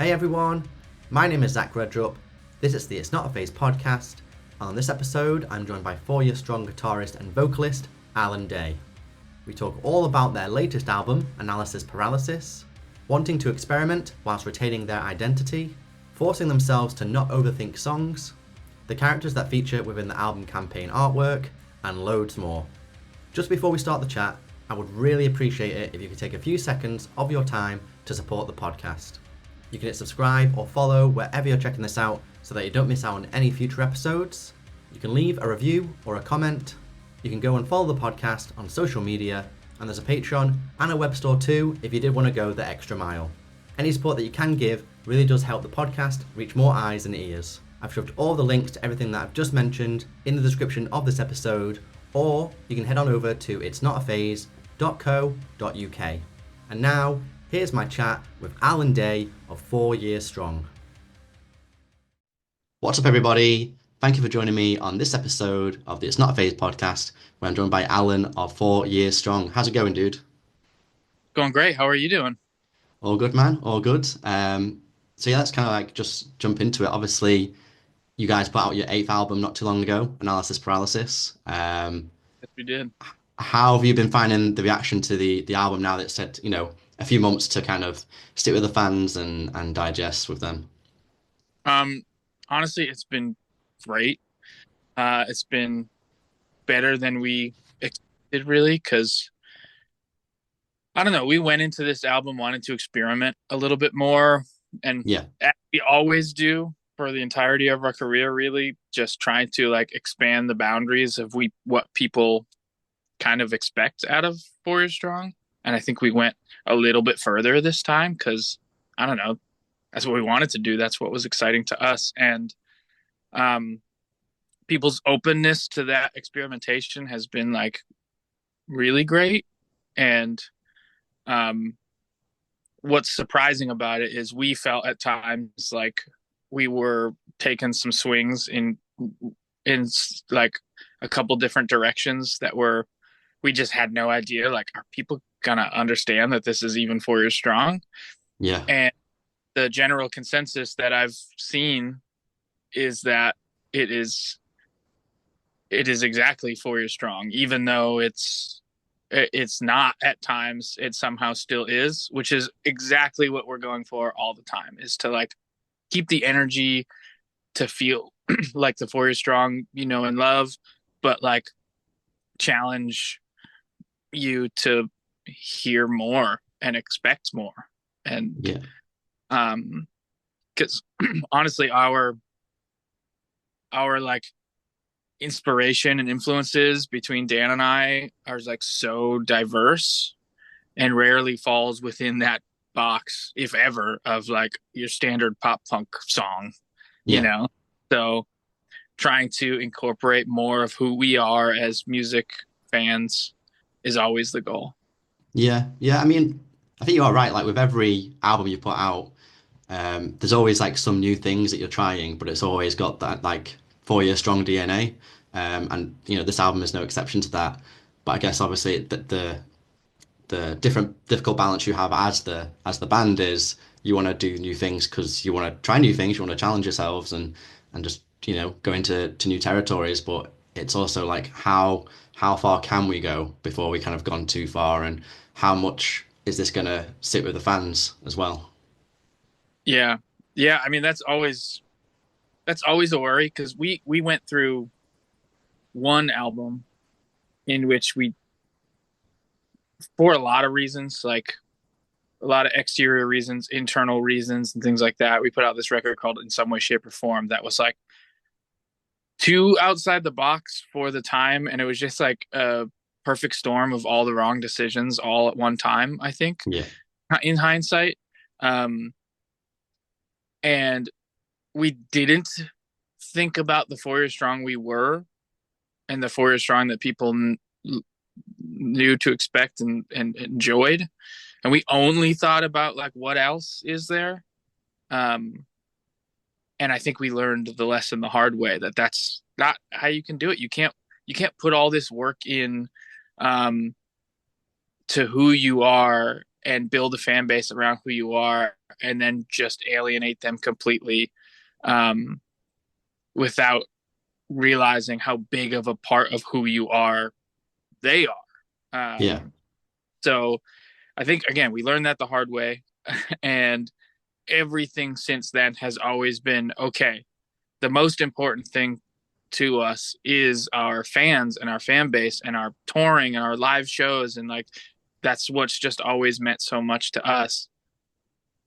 Hey everyone, my name is REDRUP. This is the It's Not a Phase podcast. On this episode, I'm joined by 4-year strong guitarist and vocalist Alan Day. We talk all about their latest album, Paralysis, wanting to experiment whilst retaining their identity, forcing themselves to not overthink songs, the characters that feature within the album campaign artwork, and loads more. Just before we start the chat, I would really appreciate it if you could take a few seconds of your time to support the podcast. You can hit subscribe or follow wherever you're checking this out so that you don't miss out on any future episodes. You can leave a review or a comment. You can go and follow the podcast on social media, and there's a Patreon and a web store too if you did want to go the extra mile. Any support that you can give really does help the podcast reach more eyes and ears. I've shoved all the links to everything that I've just mentioned in the description of this episode, or you can head on over to itsnotaphase.co.uk. And now, here's my chat with Alan Day of 4 Years Strong. What's up, everybody? Thank you for joining me on this episode of the It's Not a Phase podcast, where I'm joined by Alan of 4 Years Strong. How's it going, dude? Going great. How are you doing? All good, man. All good. So yeah, let's kind of like just jump into it. Obviously, you guys put out your 8th album not too long ago, Paralysis. Yes, we did. How have you been finding the reaction to the album now that it's had, a few months to kind of stick with the fans and digest with them? Honestly, it's been great. It's been better than we expected, really, because I don't know, we went into this album wanting to experiment a little bit more, and as we always do for the entirety of our career, really, just trying to like expand the boundaries of what people kind of expect out of 4 Years Strong. And I think we went a little bit further this time because, I don't know, that's what we wanted to do. That's what was exciting to us. And people's openness to that experimentation has been like really great. And what's surprising about it is we felt at times like we were taking some swings in like a couple different directions that we just had no idea, like, are people gonna understand that this is even 4 Years Strong? Yeah. And the general consensus that I've seen is that it is exactly 4 Years Strong, even though it's not at times. It somehow still is, which is exactly what we're going for all the time, is to like keep the energy to feel like the 4 Years Strong, and love, but like challenge you to hear more and expect more. And because honestly, our like inspiration and influences between Dan and I are like so diverse and rarely falls within that box, if ever, of like your standard pop punk song, so trying to incorporate more of who we are as music fans is always the goal. Yeah. I mean, I think you are right. Like with every album you put out, there's always like some new things that you're trying, but it's always got that like 4 Years Strong DNA. And this album is no exception to that. But I guess obviously the difficult balance you have as the band is you want to do new things because you want to try new things, you want to challenge yourselves and just go into new territories, but it's also like how far can we go before we kind of gone too far, and how much is this going to sit with the fans as well? Yeah. I mean, that's always a worry, because we went through one album in which we, for a lot of reasons, like a lot of exterior reasons, internal reasons, and things like that, we put out this record called In Some Way, Shape, or Form that was like too outside the box for the time, and it was just like a perfect storm of all the wrong decisions all at one time, I think. In hindsight. And we didn't think about the 4 Years Strong we were, and the 4 Years Strong that people knew to expect and enjoyed, and we only thought about like what else is there. And I think we learned the lesson the hard way, that that's not how you can do it. You can't put all this work in to who you are and build a fan base around who you are, and then just alienate them completely, without realizing how big of a part of who you are they are. Yeah. So I think, again, we learned that the hard way. And everything since then has always been, okay, the most important thing to us is our fans and our fan base and our touring and our live shows. And like, that's what's just always meant so much to us.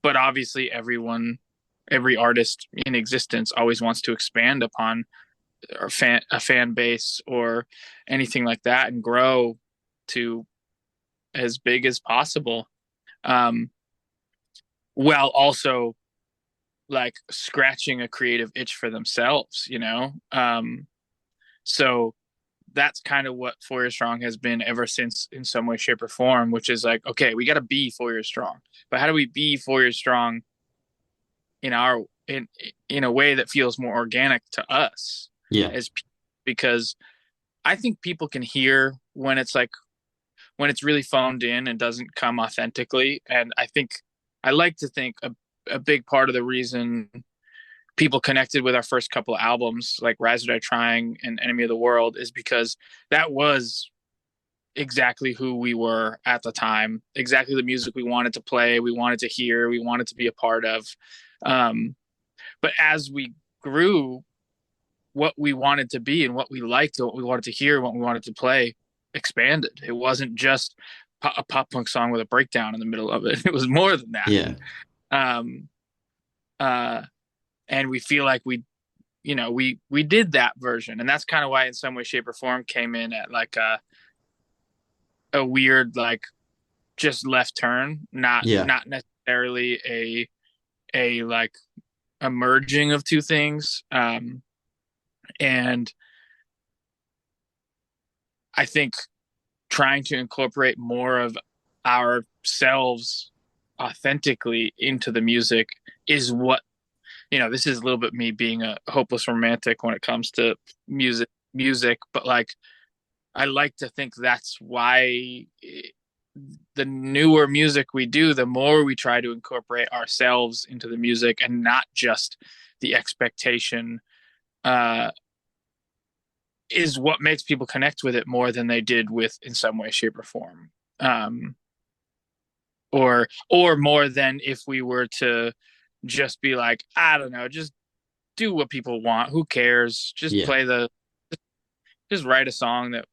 But obviously every artist in existence always wants to expand upon a fan base or anything like that and grow to as big as possible. While also like scratching a creative itch for themselves, you know? So that's kind of what 4 Years Strong has been ever since, in some way, shape, or form, which is like, okay, we got to be 4 Years Strong, but how do we be 4 Years Strong in a way that feels more organic to us? Yeah. Because I think people can hear when it's really phoned in and doesn't come authentically. And I like to think a big part of the reason people connected with our first couple of albums, like Rise or Die Trying and Enemy of the World, is because that was exactly who we were at the time, exactly the music we wanted to play, we wanted to hear, we wanted to be a part of. But as we grew, what we wanted to be and what we liked, what we wanted to hear, what we wanted to play expanded. It wasn't just a pop punk song with a breakdown in the middle of it. It was more than that. Yeah. And we feel like we did that version, and that's kind of why In Some Way, Shape, or Form came in at like a weird, like, just left turn, not necessarily a like a merging of two things. And I think trying to incorporate more of ourselves authentically into the music is what, this is a little bit me being a hopeless romantic when it comes to music, but like, I like to think that's why the newer music we do, the more we try to incorporate ourselves into the music and not just the expectation, is what makes people connect with it more than they did with In Some Way, Shape, or Form. Or more than if we were to just be like, I don't know, just do what people want. Who cares? Just just write a song that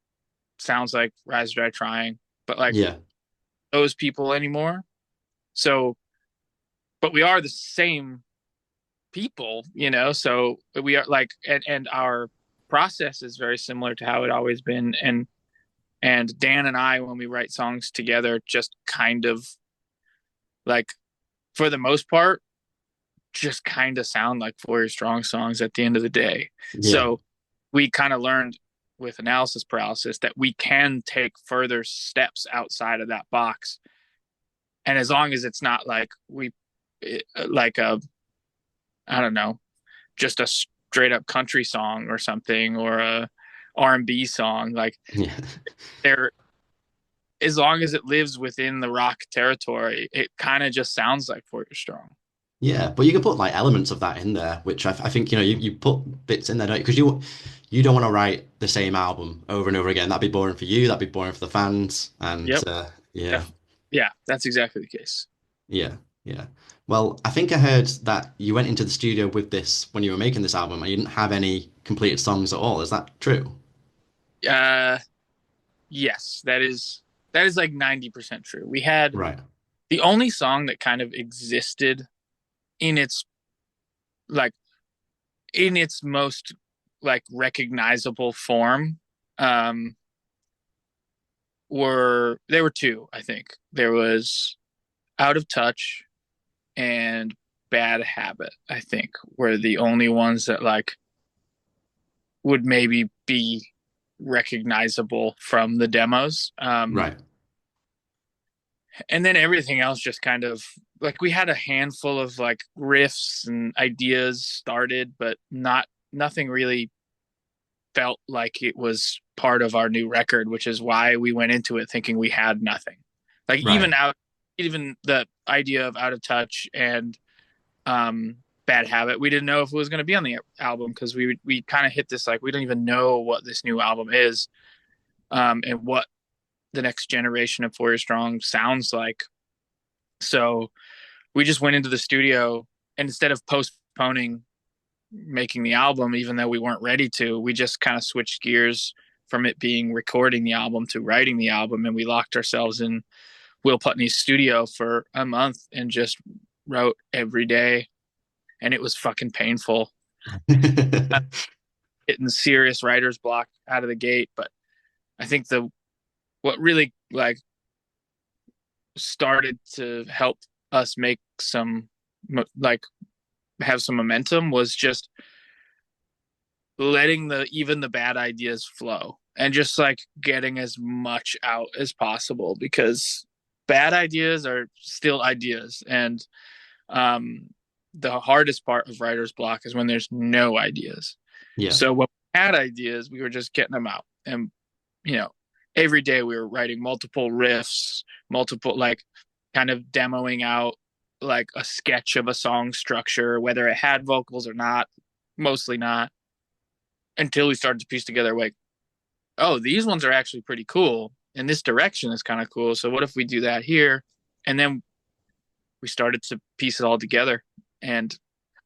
sounds like Rise or Die Trying, but like those people anymore. So, but we are the same people, so we are like, and our process is very similar to how it always been. And Dan and I, when we write songs together, just kind of like, for the most part, just kind of sound like 4 Years Strong songs at the end of the day. Yeah. So we kind of learned with analysis paralysis that we can take further steps outside of that box. And as long as it's not like I don't know, just a straight up country song or something, or a R&B song, like as long as it lives within the rock territory, it kind of just sounds like 4 Years Strong. Yeah, but you can put like elements of that in there, which I think you put bits in there, don't you? Because you don't want to write the same album over and over again. That'd be boring for you. That'd be boring for the fans. And yeah, that's exactly the case. Yeah. Well, I think I heard that you went into the studio with this when you were making this album, and you didn't have any completed songs at all. Is that true? Yes, that is like 90% true. We had the only song that kind of existed in its most like recognizable form. There were two, I think. There was Out of Touch and Bad Habit, I think, were the only ones that like would maybe be recognizable from the demos. And then everything else just kind of like, we had a handful of like riffs and ideas started, but nothing really felt like it was part of our new record, which is why we went into it thinking we had nothing. Like even even the idea of Out of Touch and Bad Habit, we didn't know if it was going to be on the album because we kind of hit this like we don't even know what this new album is, and what the next generation of Four Year Strong sounds like. So we just went into the studio, and instead of postponing making the album, even though we weren't ready to, we just kind of switched gears from it being recording the album to writing the album. And we locked ourselves in Will Putney's studio for a month and just wrote every day. And it was fucking painful. Hitting serious writer's block out of the gate. But I think what really like started to help us make some like have some momentum was just letting even the bad ideas flow and just like getting as much out as possible, because bad ideas are still ideas. And the hardest part of writer's block is when there's no ideas. Yeah. So when we had ideas, we were just getting them out. And, every day we were writing multiple riffs, multiple, like kind of demoing out like a sketch of a song structure, whether it had vocals or not, mostly not, until we started to piece together like, oh, these ones are actually pretty cool. And this direction is kind of cool. So what if we do that here? And then we started to piece it all together. And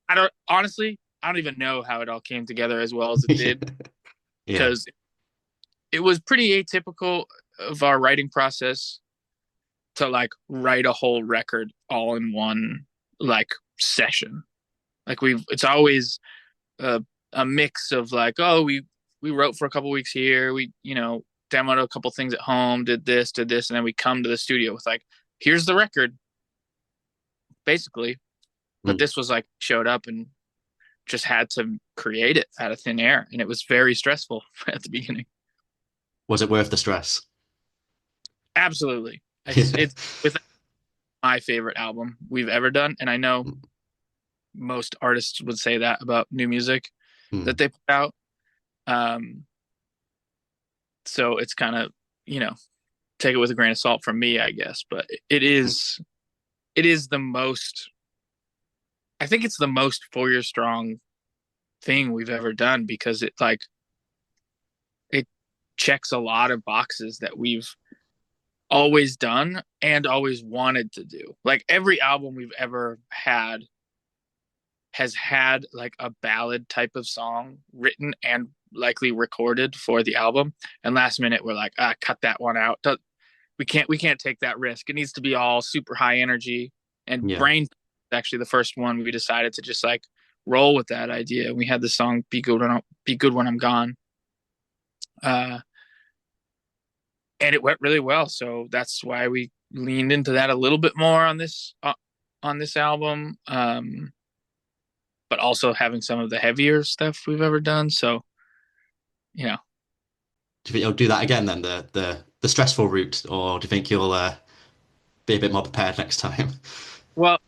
I don't even know how it all came together as well as it did. Because it was pretty atypical of our writing process to like write a whole record all in one like session. Like it's always a mix of like, oh, we wrote for a couple weeks here, we demoed a couple things at home, did this, and then we come to the studio with like, here's the record, basically. But this was like showed up and just had to create it out of thin air, and it was very stressful at the beginning. Was it worth the stress? Absolutely. It's with my favorite album we've ever done, and I know most artists would say that about new music that they put out. So it's kind of, take it with a grain of salt from me, I guess, but it is the most, I think it's the most 4 Year Strong thing we've ever done, because it checks a lot of boxes that we've always done and always wanted to do. Like every album we've ever had has had like a ballad type of song written and likely recorded for the album, and last minute we're like, cut that one out. We can't take that risk. It needs to be all super high energy. And Brain, actually the first one, we decided to just like roll with that idea. We had the song Be Good When I'm Gone, and it went really well, so that's why we leaned into that a little bit more on this album, but also having some of the heavier stuff we've ever done. So do you think you'll do that again then, the stressful route, or do you think you'll be a bit more prepared next time? Well,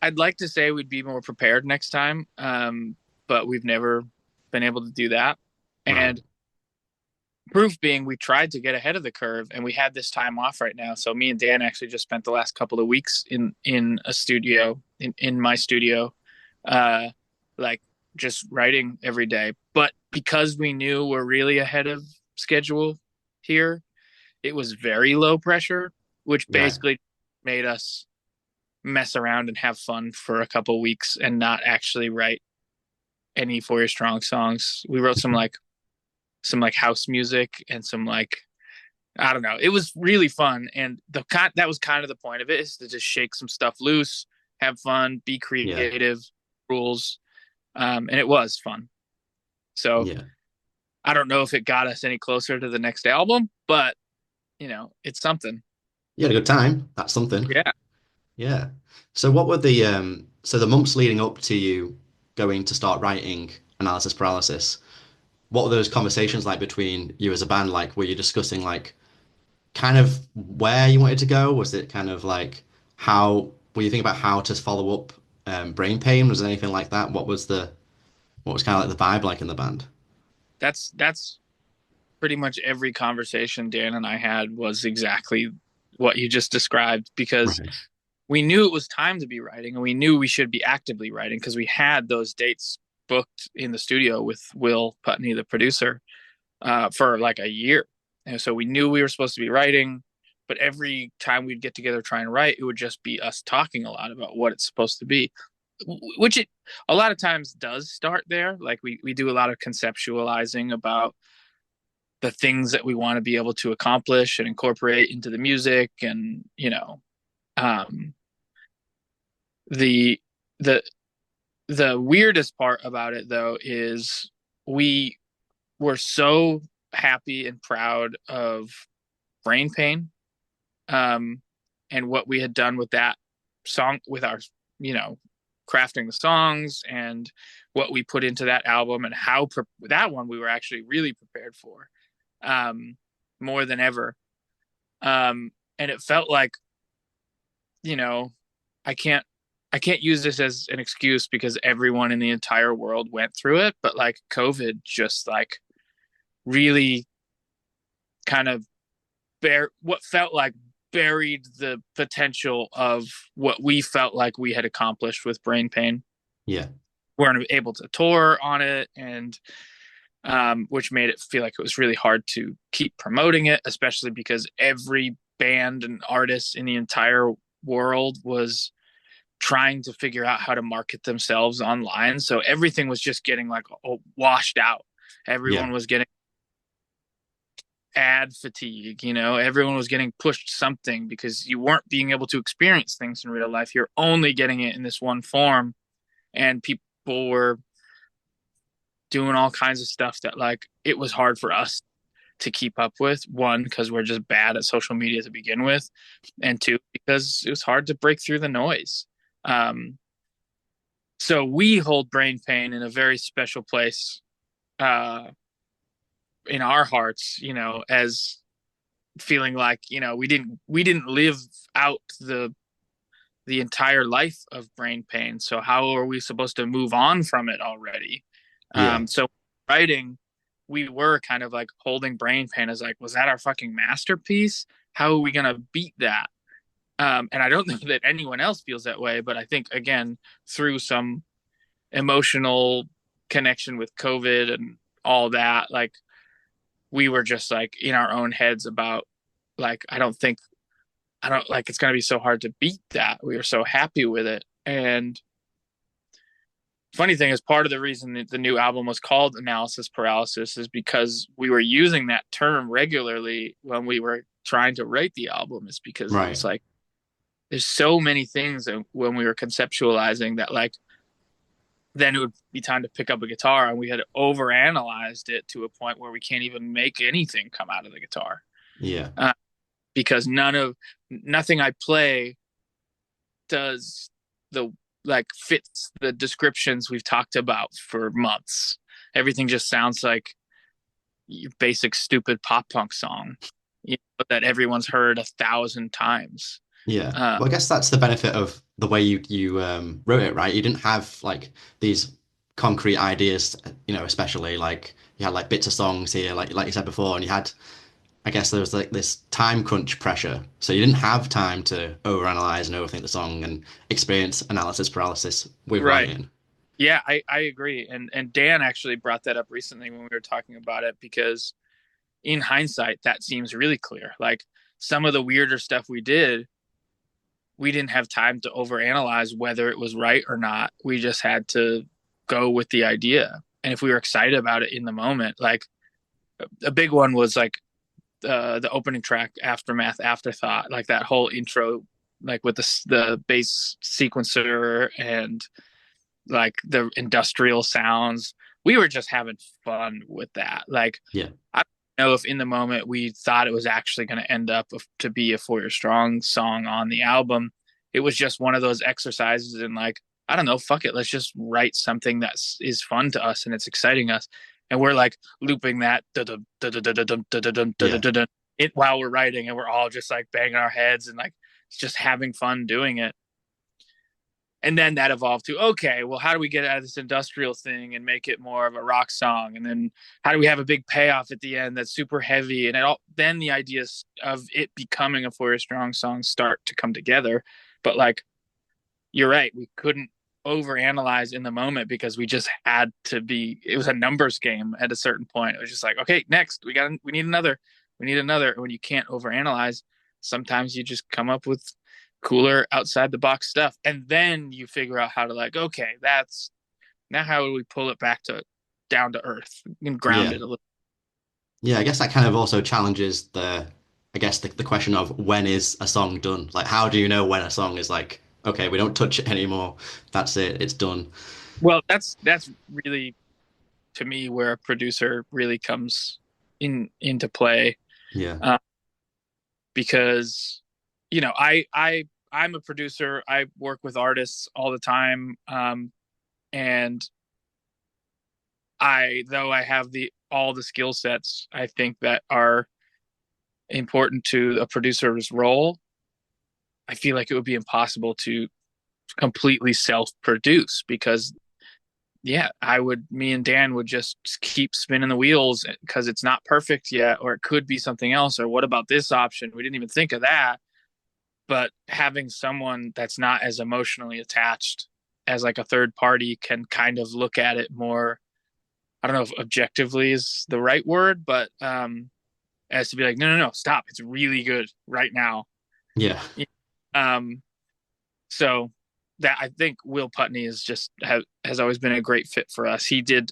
I'd like to say we'd be more prepared next time, but we've never been able to do that. And proof being, we tried to get ahead of the curve, and we had this time off right now. So me and Dan actually just spent the last couple of weeks in a studio, in my studio, like just writing every day. But because we knew we're really ahead of schedule here, it was very low pressure, which basically made us mess around and have fun for a couple of weeks and not actually write any 4 Year Strong songs. We wrote some house music and some like, I don't know. It was really fun, and that was kind of the point of it, is to just shake some stuff loose, have fun, be creative, rules, and it was fun. So I don't know if it got us any closer to the next album, but it's something. You had a good time. That's something. Yeah. Yeah. So what were the months leading up to you going to start writing Analysis Paralysis? What were those conversations like between you as a band? Like, were you discussing like kind of where you wanted to go? Was it kind of like how were you thinking about how to follow up Brain Pain? Was there anything like that? What was kind of like the vibe like in the band? That's pretty much every conversation Dan and I had was exactly what you just described, because Right. we knew it was time to be writing, and we knew we should be actively writing because we had those dates booked in the studio with Will Putney, the producer, for like a year. And so we knew we were supposed to be writing, but every time we'd get together trying to write, it would just be us talking a lot about what it's supposed to be, which it a lot of times does start there. Like we do a lot of conceptualizing about the things that we want to be able to accomplish and incorporate into the music. And, um, the, the, the weirdest part about it though is we were so happy and proud of Brain Pain, um, and what we had done with that song, with our, you know, crafting the songs and what we put into that album, and how that one we were actually really prepared for, um, more than ever. And it felt like, you know, I can't I can't use this as an excuse because everyone in the entire world went through it, but like COVID just like really kind of what felt like buried the potential of what we felt like we had accomplished with Brain Pain. Yeah. We weren't able to tour on it, and which made it feel like it was really hard to keep promoting it, especially because every band and artist in the entire world was trying to figure out how to market themselves online. So everything was just getting like washed out. Yeah. Everyone was getting ad fatigue, everyone was getting pushed something because you weren't being able to experience things in real life. You're only getting it in this one form. And people were doing all kinds of stuff that like it was hard for us to keep up with. One, because we're just bad at social media to begin with, and two, because it was hard to break through the noise. So we hold Brain Pain in a very special place in our hearts, as feeling like, we didn't live out the entire life of Brain Pain. So how are we supposed to move on from it already? Yeah. So writing, we were kind of like holding Brain Pain as like, was that our fucking masterpiece? How are we gonna beat that? And I don't know that anyone else feels that way, but I think again, through some emotional connection with COVID and all that, like we were just like in our own heads about like, I don't like it's gonna be so hard to beat that. We were so happy with it. And funny thing is, part of the reason that the new album was called Analysis Paralysis is because we were using that term regularly when we were trying to write the album, is because Right. it's like there's so many things when we were conceptualizing that like then it would be time to pick up a guitar, and we had overanalyzed it to a point where we can't even make anything come out of the guitar, Yeah. because nothing I play does the like fits the descriptions we've talked about for months. Everything just sounds like your basic stupid pop punk song, that everyone's heard 1,000 times. Yeah. Uh, Well, I guess that's the benefit of the way you wrote it, right? You didn't have like these concrete ideas, especially like you had like bits of songs here, like you said before, and you had, I guess there was like this time crunch pressure. So you didn't have time to overanalyze and overthink the song and experience analysis paralysis with right. writing. Yeah, I agree. And Dan actually brought that up recently when we were talking about it, because in hindsight, that seems really clear. Like some of the weirder stuff we did, we didn't have time to overanalyze whether it was right or not. We just had to go with the idea. And if we were excited about it in the moment, like a big one was like the opening track, Aftermath Afterthought, like that whole intro, like with the bass sequencer and like the industrial sounds. We were just having fun with that. Like, Yeah. I don't know if in the moment we thought it was actually going to end up to be a For Your Strong song on the album. It was just one of those exercises in like, I don't know, fuck it, let's just write something that is fun to us and it's exciting us. And we're like looping that Yeah. while we're writing, and we're all just like banging our heads and like just having fun doing it. And then that evolved to, okay, well, how do we get out of this industrial thing and make it more of a rock song? And then how do we have a big payoff at the end that's super heavy? And then the ideas of it becoming a 4 Year Strong song start to come together. But like, you're right, we couldn't overanalyze in the moment because we just had to be, it was a numbers game at a certain point. It was just like, okay, next, we need another. We need another. And when you can't overanalyze, sometimes you just come up with cooler outside the box stuff, and then you figure out how to, like, okay, that's now how do we pull it back to down to earth and ground Yeah. it a little. Yeah, I guess that kind of also challenges the question of when is a song done? Like, how do you know when a song is like, okay, we don't touch it anymore. That's it. It's done. Well, that's really, to me, where a producer really comes into play, Yeah. uh, because I'm a producer. I work with artists all the time, and though I have all the skill sets I think that are important to a producer's role, I feel like it would be impossible to completely self-produce because, yeah, me and Dan would just keep spinning the wheels because it's not perfect yet, or it could be something else, or what about this option? We didn't even think of that. But having someone that's not as emotionally attached as like a third party can kind of look at it more, I don't know if objectively is the right word, but as to be like, no, no, no, stop. It's really good right now. Yeah. Um, so that, I think Will Putney has always been a great fit for us. He did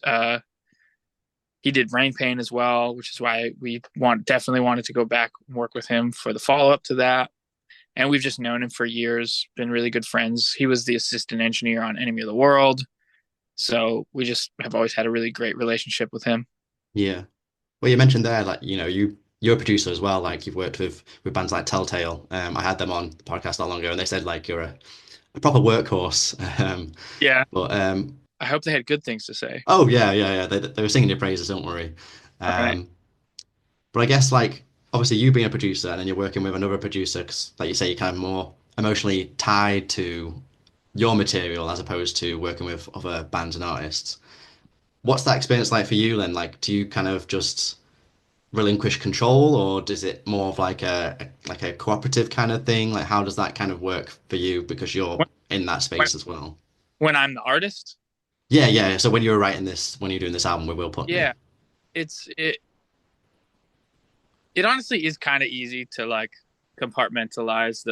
Rain Pain as well, which is why we definitely wanted to go back and work with him for the follow up to that. And we've just known him for years, been really good friends. He was the assistant engineer on Enemy of the World. So we just have always had a really great relationship with him. Yeah. Well, you mentioned there, like, you're a producer as well. Like, you've worked with bands like Telltale. I had them on the podcast not long ago, and they said like you're a proper workhorse. Yeah. But I hope they had good things to say. oh yeah, yeah, yeah. They were singing your praises. Don't worry. All right. Um, but I guess like obviously you being a producer and then you're working with another producer, 'cause, like you say, you're kind of more emotionally tied to your material as opposed to working with other bands and artists. What's that experience like for you then? Like, do you kind of just relinquish control, or is it more of like a cooperative kind of thing? Like, how does that kind of work for you because you're When, in that when, space as well? when I'm the artist, Yeah, yeah. So when you were writing this, when you're doing this album with Will Putney, yeah, it's it honestly is kind of easy to like compartmentalize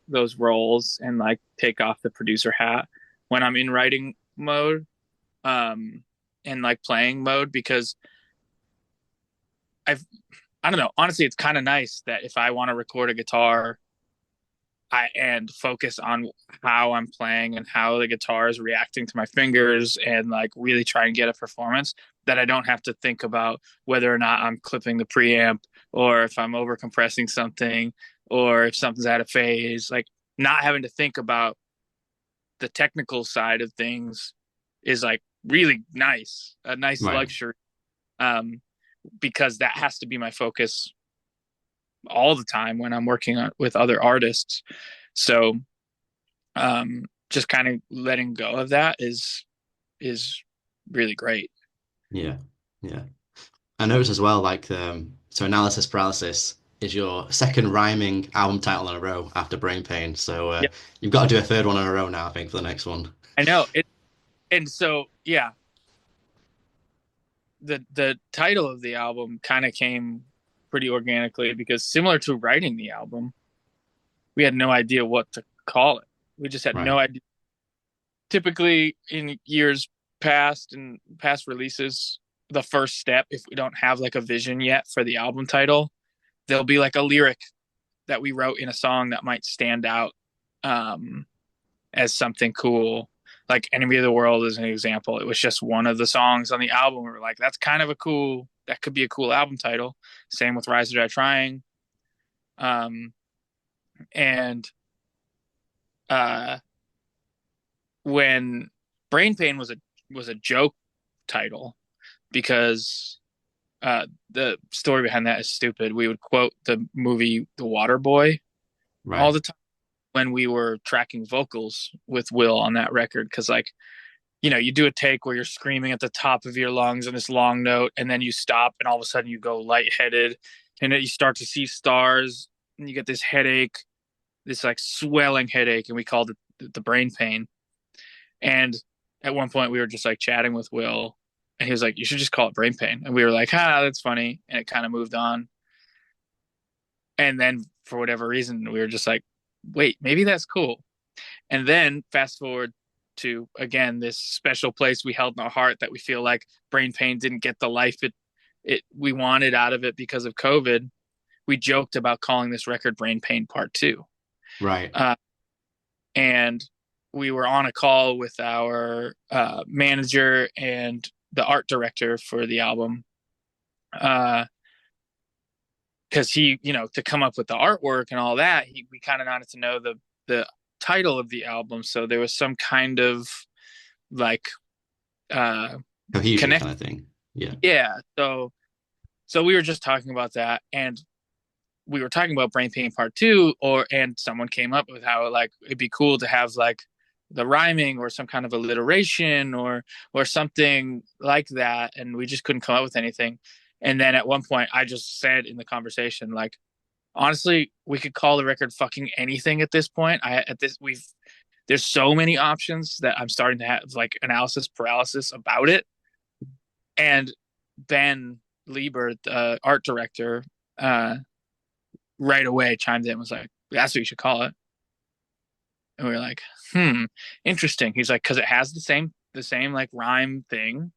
those roles and like take off the producer hat when I'm in writing mode, um and like playing mode, because I've I don't know, honestly it's kind of nice that if I want to record a guitar and focus on how I'm playing and how the guitar is reacting to my fingers and like really try and get a performance, that I don't have to think about whether or not I'm clipping the preamp or if I'm over compressing something or if something's out of phase. Like, not having to think about the technical side of things is like really nice, a nice right? luxury. Um, because that has to be my focus all the time when I'm working with other artists. So just kind of letting go of that is really great. Yeah, yeah. I noticed as well, like, so analysis paralysis is your second rhyming album title in a row after Brain Pain. So Yeah, you've got to do a third one in a row now, I think, for the next one. I know it. And so, yeah, the title of the album kind of came pretty organically because, similar to writing the album, we had no idea what to call it. We just had Right, no idea. Typically, in years past and past releases, the first step, if we don't have like a vision yet for the album title, there'll be like a lyric that we wrote in a song that might stand out, um, as something cool. Like Enemy of the World is an example. It was just one of the songs on the album. We were like, that's kind of that could be a cool album title. Same with Rise or Die Trying. Um, and uh, when Brain Pain was a joke title, because the story behind that is stupid. We would quote the movie The Water Boy all right. the time when we were tracking vocals with Will on that record. Cause like, you know, you do a take where you're screaming at the top of your lungs in this long note, and then you stop, and all of a sudden you go lightheaded, and then you start to see stars, and you get this headache, this like swelling headache, and we called it the brain pain. And at one point we were just like chatting with Will, and he was like, "You should just call it brain pain," and we were like, "Ah, that's funny," and it kind of moved on. And then for whatever reason, we were just like, "Wait, maybe that's cool." And then fast forward to again this special place we held in our heart that we feel like brain pain didn't get the life it we wanted out of it because of COVID. We joked about calling this record Brain Pain Part 2. Right. And we were on a call with our manager and the art director for the album, because he, you know, to come up with the artwork and all that, we kind of wanted to know the title of the album, so there was some kind of like Cohesion connect. kind of thing. Yeah. Yeah. So we were just talking about that, and we were talking about Brain Pain Part 2, and someone came up with how like it'd be cool to have like the rhyming or some kind of alliteration or something like that, and we just couldn't come up with anything. And then at one point I just said in the conversation, like, honestly, we could call the record fucking anything at this point. There's so many options that I'm starting to have like analysis paralysis about it. And Ben Lieber, the art director, right away chimed in and was like, "That's what you should call it." And we were like, interesting. He's like, because it has the same like rhyme thing.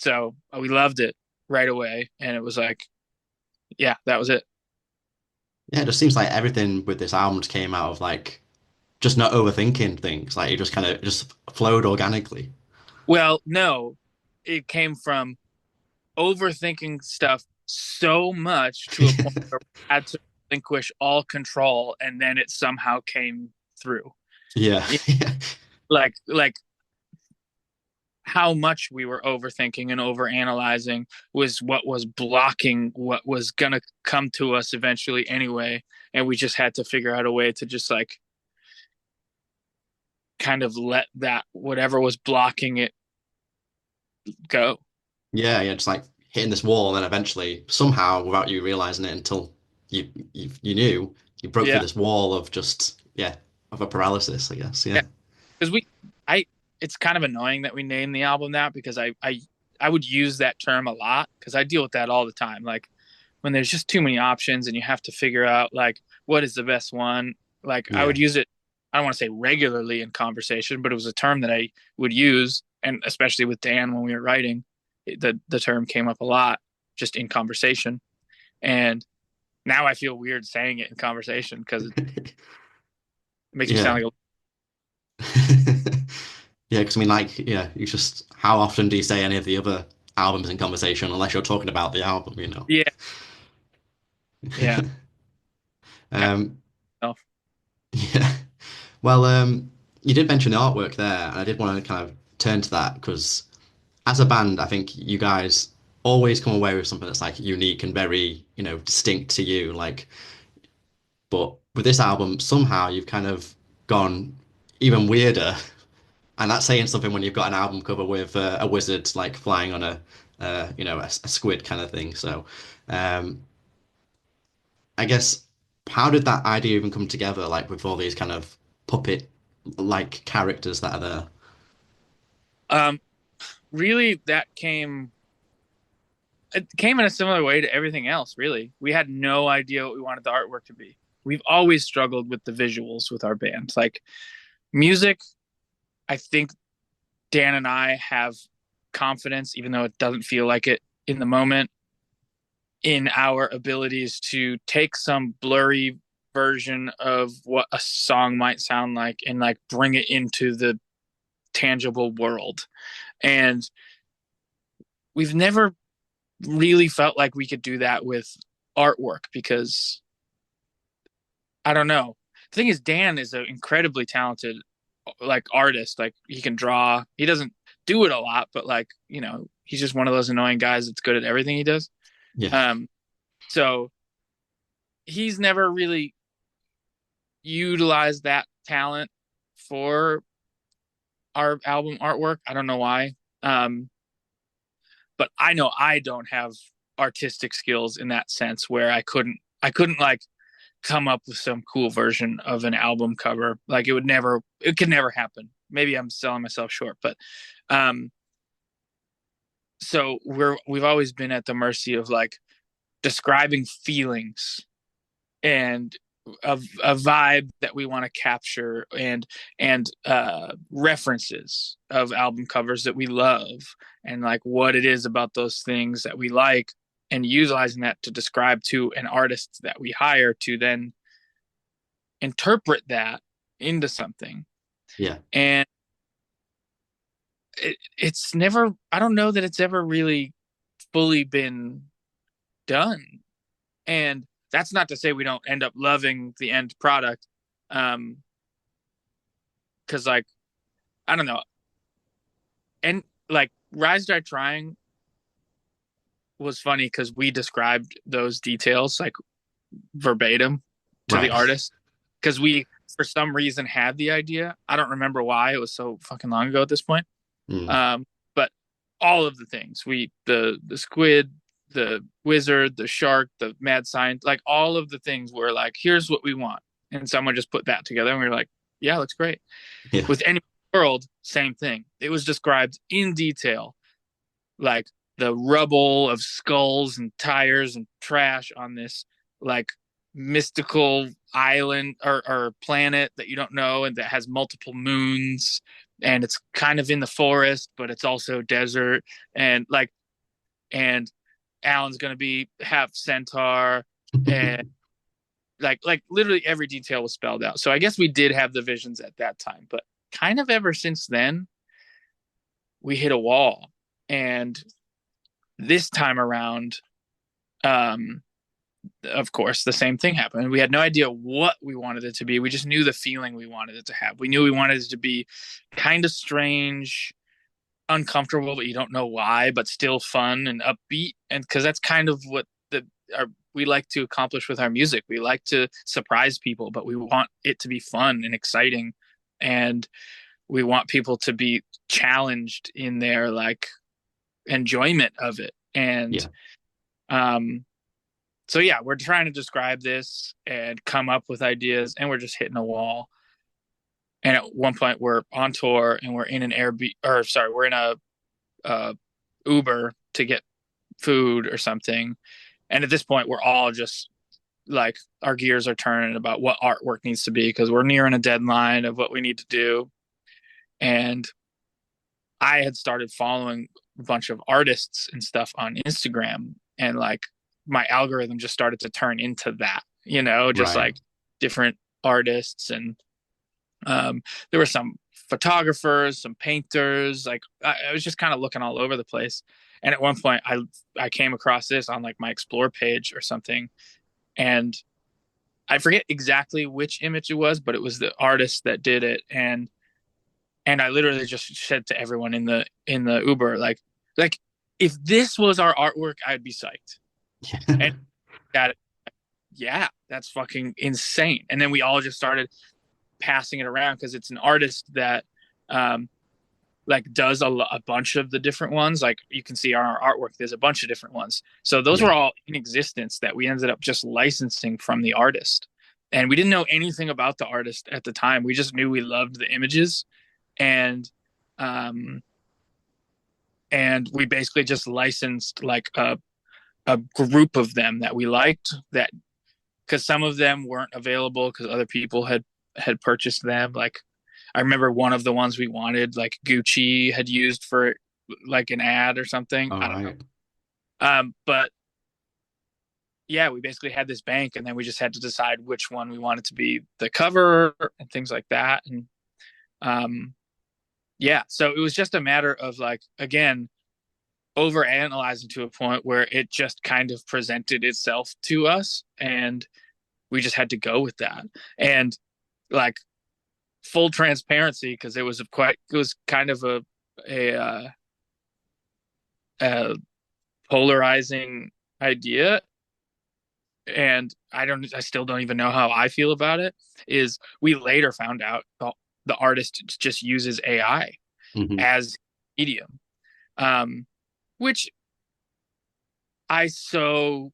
So we loved it right away, and it was like, yeah, that was it. Yeah, it just seems like everything with this album just came out of like just not overthinking things. Like it just kind of just flowed organically. Well, no, it came from overthinking stuff so much to a point where we had to relinquish all control, and then it somehow came through. Yeah. Like how much we were overthinking and overanalyzing was what was blocking what was gonna come to us eventually anyway, and we just had to figure out a way to just like kind of let that whatever was blocking it go. Yeah, just like hitting this wall, and then eventually, somehow, without you realizing it until you knew, you broke through Yeah, this wall of just of a paralysis, I guess. yeah. Yeah. Because I it's kind of annoying that we named the album that, because I would use that term a lot because I deal with that all the time. Like when there's just too many options and you have to figure out like what is the best one. Like I Yeah. would use it, I don't want to say regularly in conversation, but it was a term that I would use, and especially with Dan when we were writing, the term came up a lot just in conversation. And now I feel weird saying it in conversation because it makes me Yeah. sound like Yeah, because I mean, like, yeah, you just how often do you say any of the other albums in conversation unless you're talking about the album, you know? yeah, yeah. Um, No. yeah. Well, you did mention the artwork there, and I did want to kind of turn to that because as a band, I think you guys always come away with something that's like unique and very, distinct to you. Like, but with this album, somehow you've kind of gone even weirder, and that's saying something when you've got an album cover with a wizard like flying on a squid kind of thing. So, um, I guess how did that idea even come together? Like with all these kind of puppet like characters that are there. Um, really, it came in a similar way to everything else. Really, we had no idea what we wanted the artwork to be. We've always struggled with the visuals with our band. Like music, I think Dan and I have confidence, even though it doesn't feel like it in the moment, in our abilities to take some blurry version of what a song might sound like and like bring it into the tangible world. And we've never really felt like we could do that with artwork because I don't know. The thing is, Dan is an incredibly talented like artist. Like he can draw. He doesn't do it a lot, but like, he's just one of those annoying guys that's good at everything he does. Yeah. So he's never really utilize that talent for our album artwork. I don't know why. Um, but I know I don't have artistic skills in that sense where I couldn't like come up with some cool version of an album cover. Like it could never happen. Maybe I'm selling myself short, but um so we've always been at the mercy of like describing feelings and a vibe that we want to capture and references of album covers that we love and like what it is about those things that we like and utilizing that to describe to an artist that we hire to then interpret that into something. Yeah. And it's never, I don't know that it's ever really fully been done. And that's not to say we don't end up loving the end product. Cause like, I don't know. And like Rise Die Trying was funny because we described those details like verbatim to the Right. artist. Cause we, for some reason, had the idea. I don't remember why. It was so fucking long ago at this point. Mm. But all of the things the squid, the wizard, the shark, the mad science, like all of the things were like, here's what we want, and someone just put that together, and we were like, yeah, looks great. Yeah. With Any World, same thing. It was described in detail, like the rubble of skulls and tires and trash on this like mystical island or planet that you don't know and that has multiple moons and it's kind of in the forest but it's also desert and like and Alan's gonna be half centaur and like literally every detail was spelled out. So I guess we did have the visions at that time, but kind of ever since then we hit a wall. And this time around, um, of course, the same thing happened. We had no idea what we wanted it to be. We just knew the feeling we wanted it to have. We knew we wanted it to be kind of strange, uncomfortable, but you don't know why, but still fun and upbeat. And because that's kind of what we like to accomplish with our music. We like to surprise people, but we want it to be fun and exciting. And we want people to be challenged in their like enjoyment of it. And Yeah. So yeah, we're trying to describe this and come up with ideas, and we're just hitting a wall. And at one point, we're on tour and we're in an Airbnb, or sorry, we're in a Uber to get food or something. And at this point, we're all just like our gears are turning about what artwork needs to be because we're nearing a deadline of what we need to do. And I had started following a bunch of artists and stuff on Instagram, and like my algorithm just started to turn into that, just Right. like different artists. And there were some photographers, some painters. Like I was just kind of looking all over the place. And at one point, I came across this on like my explore page or something, and I forget exactly which image it was, but it was the artist that did it. And I literally just said to everyone in the Uber, like if this was our artwork, I'd be psyched. And got it. Yeah, that's fucking insane. And then we all just started passing it around because it's an artist that like does a bunch of the different ones. Like you can see on our artwork, there's a bunch of different ones. So those Yeah. were all in existence that we ended up just licensing from the artist. And we didn't know anything about the artist at the time. We just knew we loved the images. And and we basically just licensed like a group of them that we liked, that because some of them weren't available because other people had purchased them. Like I remember one of the ones we wanted, like Gucci had used for like an ad or something. All I don't know. right. But yeah, we basically had this bank, and then we just had to decide which one we wanted to be the cover and things like that. And yeah, so it was just a matter of like, again, over analyzing to a point where it just kind of presented itself to us, and we just had to go with that. And like full transparency, because it was kind of a polarizing idea. and I still don't even know how I feel about it, is we later found out the artist just uses AI Hmm. as medium, um, which I so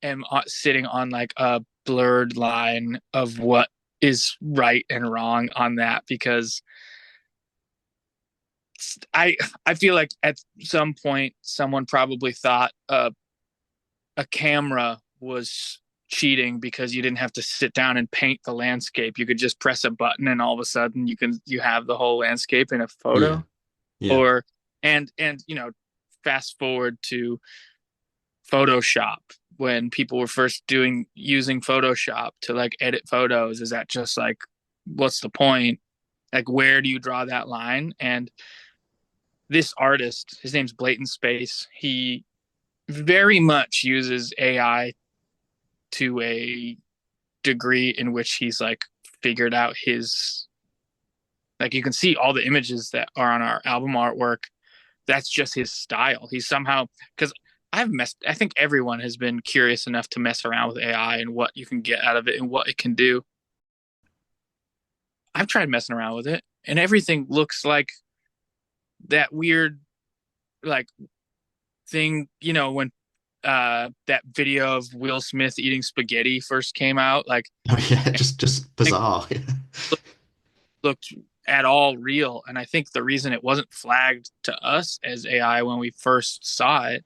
am sitting on like a blurred line of what is right and wrong on that, because I I feel like at some point someone probably thought a camera was cheating because you didn't have to sit down and paint the landscape. You could just press a button and all of a sudden you have the whole landscape in a Yeah. photo. Yeah. Or and fast forward to Photoshop, when people were first doing using Photoshop to like edit photos. Is that just like, what's the point? Like, where do you draw that line? And this artist, his name's Blatant Space, he very much uses AI to a degree in which he's like figured out his, like, you can see all the images that are on our album artwork. That's just his style. He's somehow, because I think everyone has been curious enough to mess around with AI and what you can get out of it and what it can do. I've tried messing around with it, and everything looks like that weird, like, thing, when that video of Will Smith eating spaghetti first came out, like, Oh yeah, just it bizarre. looked at all real. And I think the reason it wasn't flagged to us as AI when we first saw it,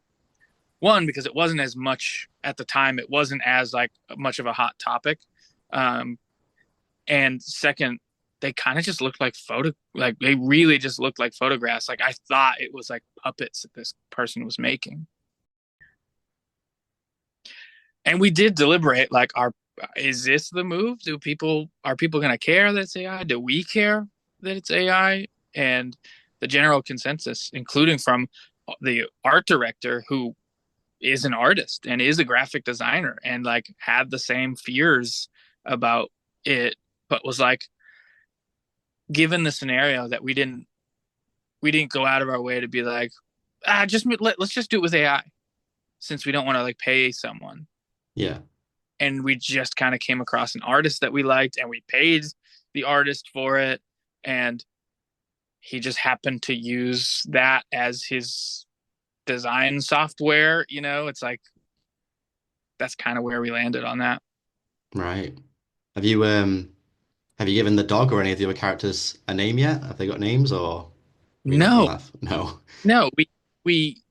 one, because it wasn't as much at the time, it wasn't as like much of a hot topic. Um, and second, they kind of just looked like like they really just looked like photographs. Like, I thought it was like puppets that this person was making. And we did deliberate, like, is this the move? Are people going to care that it's AI? Do we care that it's AI? And the general consensus, including from the art director, who is an artist and is a graphic designer and like had the same fears about it, but was like, given the scenario that we didn't go out of our way to be like, let's just do it with AI, since we don't want to like pay someone. Yeah. And we just kind of came across an artist that we liked, and we paid the artist for it, and he just happened to use that as his design software. It's like, that's kind of where we landed on that. Right. Have you have you given the dog or any of the other characters a name yet? Have they got names or we not No, have? No. no, we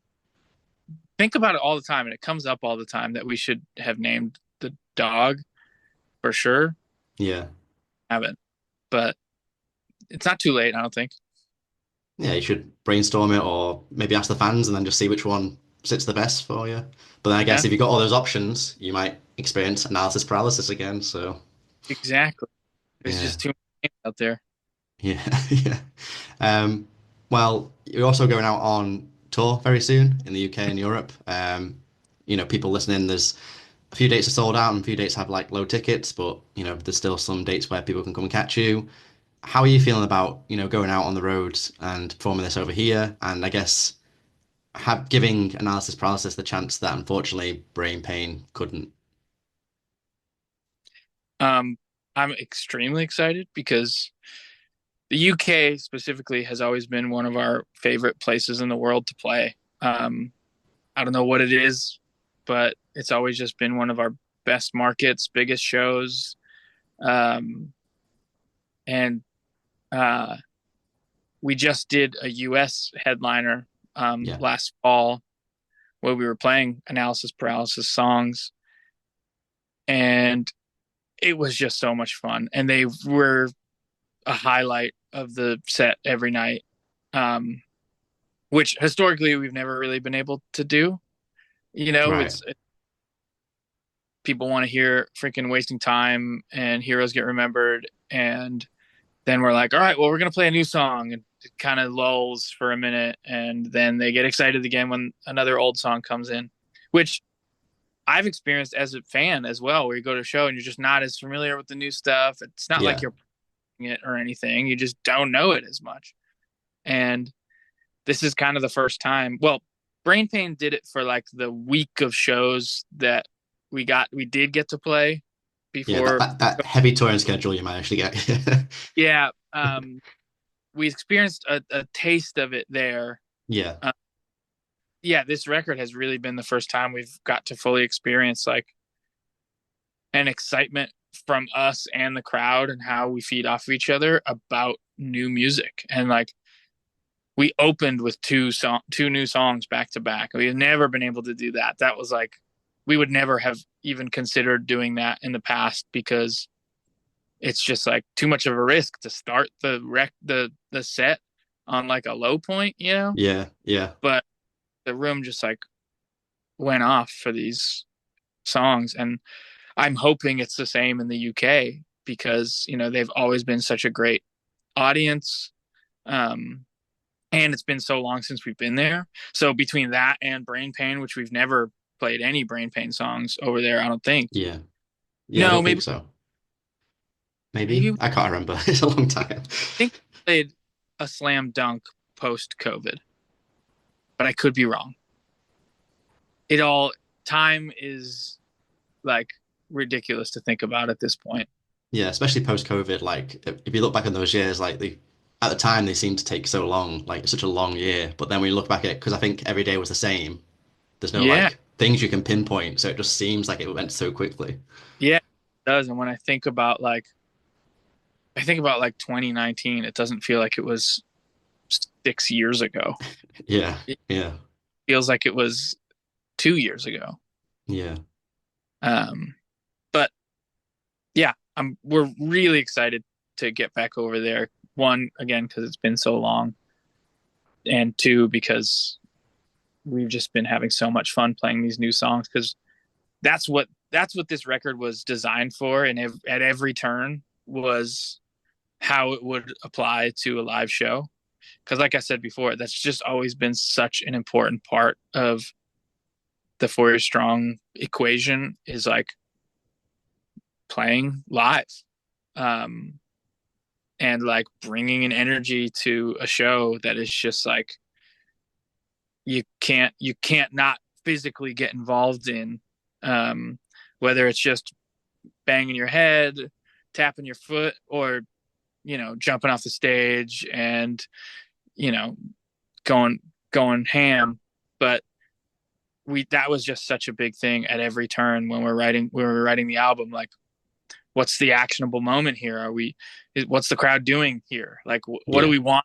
think about it all the time, and it comes up all the time that we should have named the dog for sure. Yeah. Haven't, but it's not too late, I don't think. Yeah, you should brainstorm it or maybe ask the fans and then just see which one sits the best for you. But then I guess Yeah, if you've got all those options, you might experience analysis paralysis again. So exactly. There's yeah. just too many out there. Yeah. Yeah. Um, well, you're also going out on tour very soon in the UK and Europe. People listening, there's a few dates are sold out and a few dates have like low tickets, but there's still some dates where people can come and catch you. How are you feeling about, going out on the road and performing this over here? And I guess giving analysis paralysis the chance that unfortunately brain pain couldn't. Um, I'm extremely excited because the UK specifically has always been one of our favorite places in the world to play. I don't know what it is, but it's always just been one of our best markets, biggest shows. Um, and uh, we just did a US headliner Yeah. last fall, where we were playing analysis paralysis songs, and it was just so much fun. And they were a highlight of the set every night, um, which historically we've never really been able to do. Right. It's people want to hear freaking Wasting Time and Heroes Get Remembered, and then we're like, all right, well, we're gonna play a new song, and it kind of lulls for a minute, and then they get excited again when another old song comes in, which I've experienced as a fan as well, where you go to a show and you're just not as familiar with the new stuff. It's not like Yeah. you're playing it or anything, you just don't know it as much. And this is kind of the first time. Well, Brain Pain did it for like the week of shows that we did get to play Yeah, that, before. that that heavy touring schedule you managed to get. Yeah, we experienced a taste of it there. Yeah, Uh, yeah, this record has really been the first time we've got to fully experience like an excitement from us and the crowd and how we feed off of each other about new music. And like we opened with two new songs back to back. We've never been able to do that. That was like we would never have even considered doing that in the past because it's just like too much of a risk to start the set on like a low point, you know? yeah, yeah, But the room just like went off for these songs, and I'm hoping it's the same in the UK because, you know, they've always been such a great audience. Um and it's been so long since we've been there. So between that and Brain Pain, which we've never played any Brain Pain songs over there, I don't think. yeah, yeah. I No, don't think so. maybe Maybe I can't remember. It's a long time. think we played a slam dunk post COVID, but I could be wrong. It all time is like ridiculous to think about at this point. Yeah, especially post-COVID. Like, if you look back on those years, like at the time they seemed to take so long, like such a long year. But then when you look back at it, because I think every day was the same. There's no Yeah, like things you can pinpoint, so it just seems like it went so quickly. yeah, it does. And when I think about like 2019, it doesn't feel like it was 6 years ago. Yeah, It yeah, feels like it was 2 years ago. yeah, Um, but yeah, we're really excited to get back over there. One, again, because it's been so long, and two, because we've just been having so much fun playing these new songs. Because that's what this record was designed for, and at every turn was how it would apply to a live show. Because, like I said before, that's just always been such an important part of the 4 Year Strong equation is like playing live, um, and like bringing an energy to a show that is just like you can't not physically get involved in, um, whether it's just banging your head, tapping your foot, or jumping off the stage and you know going ham. But we that was just such a big thing at every turn when we were writing the album. Like, what's the actionable moment here? What's the crowd doing here? Like, what do yeah, we want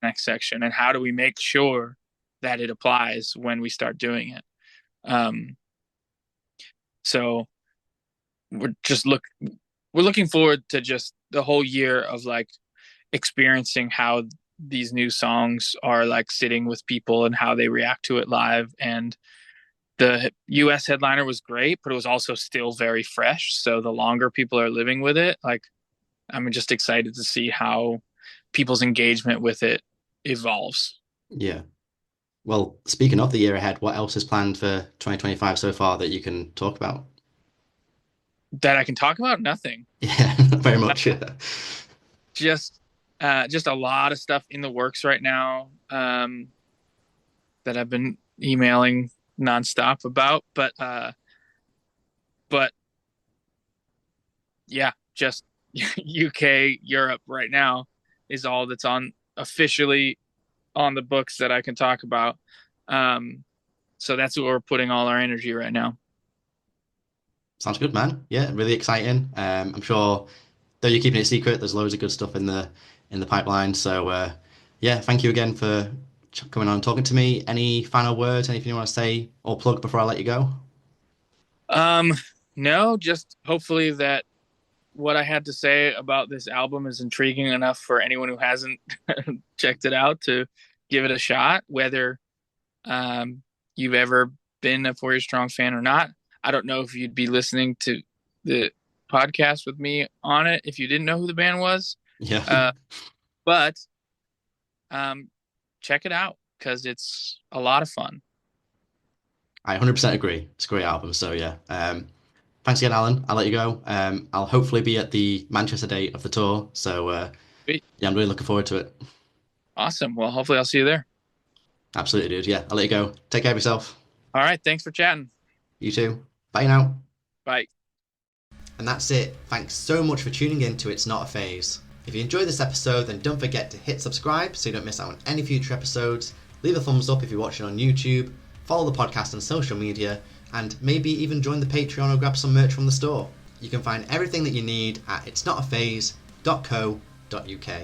in the next section, and how do we make sure that it applies when we start doing it? Um, so we're just we're looking forward to just the whole year of like experiencing how these new songs are like sitting with people and how they react to it live. And the US headliner was great, but it was also still very fresh. So the longer people are living with it, like I'm just excited to see how people's engagement with it evolves. yeah. Well, speaking of the year ahead, what else is planned for 2025 so far that you can talk about? That I can talk about? Nothing. Yeah, very much. Yeah. Just just a lot of stuff in the works right now, that I've been emailing nonstop about. But yeah, just UK, Europe right now is all that's on officially on the books that I can talk about. Um, so that's where we're putting all our energy right now. Sounds good, man. Yeah, really exciting. I'm sure, though you're keeping it secret, there's loads of good stuff in the pipeline. So, yeah, thank you again for coming on and talking to me. Any final words? Anything you want to say or plug before I let you go? Um, no, just hopefully that what I had to say about this album is intriguing enough for anyone who hasn't checked it out to give it a shot, whether you've ever been a 4 Year Strong fan or not. I don't know if you'd be listening to the podcast with me on it if you didn't know who the band was. Yeah, Uh, but um, check it out because it's a lot of fun. I 100% agree. It's a great album. So, yeah. Thanks again, Alan. I'll let you go. I'll hopefully be at the Manchester date of the tour. So, Sweet. yeah, I'm really looking forward to it. Awesome. Well, hopefully I'll see you there. Absolutely, dude. Yeah, I'll let you go. Take care of yourself. All right. Thanks for chatting. You too. Bye now. Bye. And that's it. Thanks so much for tuning in to It's Not a Phase. If you enjoyed this episode, then don't forget to hit subscribe so you don't miss out on any future episodes. Leave a thumbs up if you're watching on YouTube. Follow the podcast on social media, and maybe even join the Patreon or grab some merch from the store. You can find everything that you need at itsnotaphase.co.uk.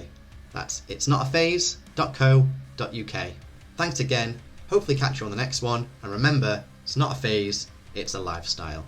That's itsnotaphase.co.uk. Thanks again. Hopefully catch you on the next one. And remember, it's not a phase, it's a lifestyle.